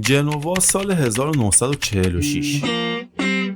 جنوا سال 1946.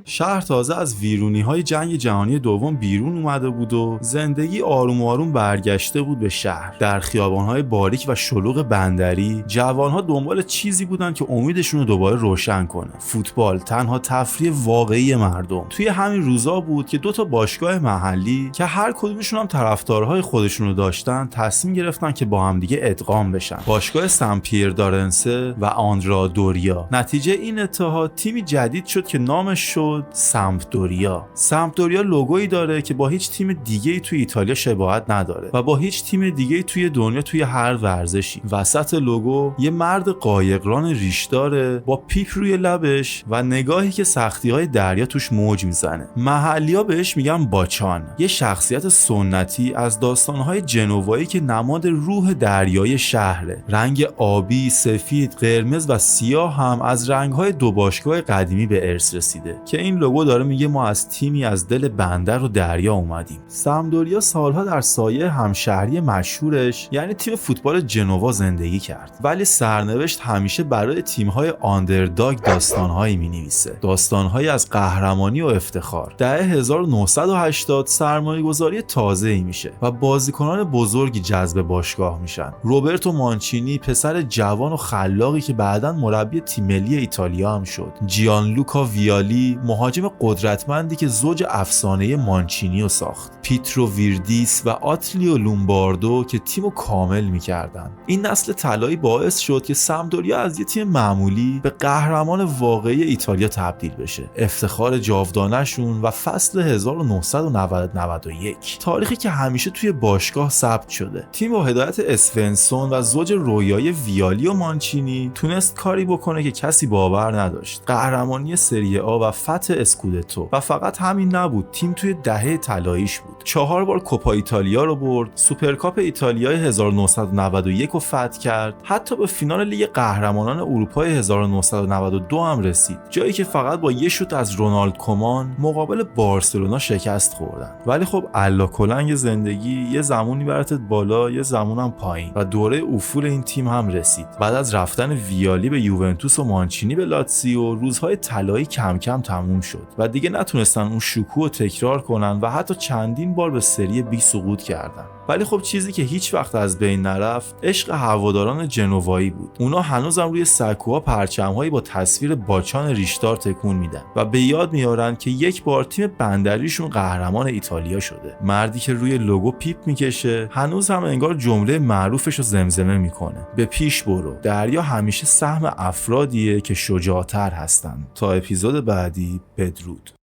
شهر تازه از ویرونی‌های جنگ جهانی دوم بیرون اومده بود و زندگی آروم آروم برگشته بود به شهر. در خیابان‌های باریک و شلوغ بندری، جوان‌ها دنبال چیزی بودن که امیدشون رو دوباره روشن کنه. فوتبال تنها تفریح واقعی مردم. توی همین روزا بود که دو تا باشگاه محلی که هر کدومشون هم طرفدارهای خودشون رو داشتن، تصمیم گرفتن که با هم دیگه ادغام بشن. باشگاه سن پیر دارنسه و آندرا دوریا. نتیجه این اتحاد تیمی جدید شد که نامش شد سمپدوریا. سمپدوریا لوگویی داره که با هیچ تیم دیگه‌ای توی ایتالیا شباهت نداره و با هیچ تیم دیگه‌ای توی دنیا توی هر ورزشی. وسط لوگو یه مرد قایقران ریش‌داره با پیپ روی لبش و نگاهی که سختی‌های دریا توش موج میزنه. محلی‌ها بهش میگن باچان، یه شخصیت سنتی از داستان‌های جنوایی که نماد روح دریایی شهره. رنگ آبی، سفید، قرمز و سیاه هم از رنگ‌های دو باشگاه قدیمی به ارث رسیده که این لوگو داره میگه ما از تیمی از دل بندر و دریا اومدیم. سمپدوریا سالها در سایه همشهری مشهورش یعنی تیم فوتبال جنوا زندگی کرد، ولی سرنوشت همیشه برای تیم‌های آندرداگ داستان‌هایی می‌نویسه، داستان‌هایی از قهرمانی و افتخار. دهه 1980 سرمایه‌گذاری تازه‌ای میشه و بازیکنان بزرگی جذب باشگاه میشن. روبرتو مانچینی، پسر جوان و خلاقی که بعداً مربی تیم ملی ایتالیا هم شد. جیانلوکا ویالی، مهاجم قدرتمندی که زوج افسانه‌ای مانچینی رو ساخت. پیترو ویردیس و آتلیو لومباردو که تیمو کامل می‌کردن. این نسل طلایی باعث شد که سمپدوریا از یه تیم معمولی به قهرمان واقعی ایتالیا تبدیل بشه. افتخار جاودانه‌شون و فصل 1991 تاریخی که همیشه توی باشگاه ثبت شده. تیم با هدایت اسفنسون و زوج رویایی ویالی و مانچینی تونست کاری بکنه که کسی باور نداشت. قهرمانی سری آ و فتح اسکودتو. و فقط همین نبود، تیم توی دهه طلاییش بود. 4 بار کوپا ایتالیا رو برد، سوپرکاپ ایتالیای 1991 رو فتح کرد، حتی به فینال لیگ قهرمانان اروپای 1992 هم رسید، جایی که فقط با یه شوت از رونالد کومان مقابل بارسلونا شکست خوردن. ولی خب الا کلنگ زندگی یه زمانی براتت بالا، یه زمانم پایین و دوره افول این تیم هم رسید. بعد از رفتن ویالی به یوونتوس و مانچینی به لاتزیو، روزهای طلایی کم کم تموم شد و دیگه نتونستن اون شکوه رو تکرار کنن و حتی چندین بار به سری بی سقوط کردن. ولی خب چیزی که هیچ وقت از بین نرفت عشق هواداران جنوایی بود. اونا هنوزم روی سکوها پرچم‌هایی با تصویر باچان ریشدار تکون میدن و به یاد میارن که یک بار تیم بندریشون قهرمان ایتالیا شده. مردی که روی لوگو پیپ میکشه هنوز هم انگار جمله معروفش رو زمزمه میکنه: به پیش برو، دریا همیشه سهم افرادیه که شجاع‌تر هستن. تا اپیزود بعدی، بدرود.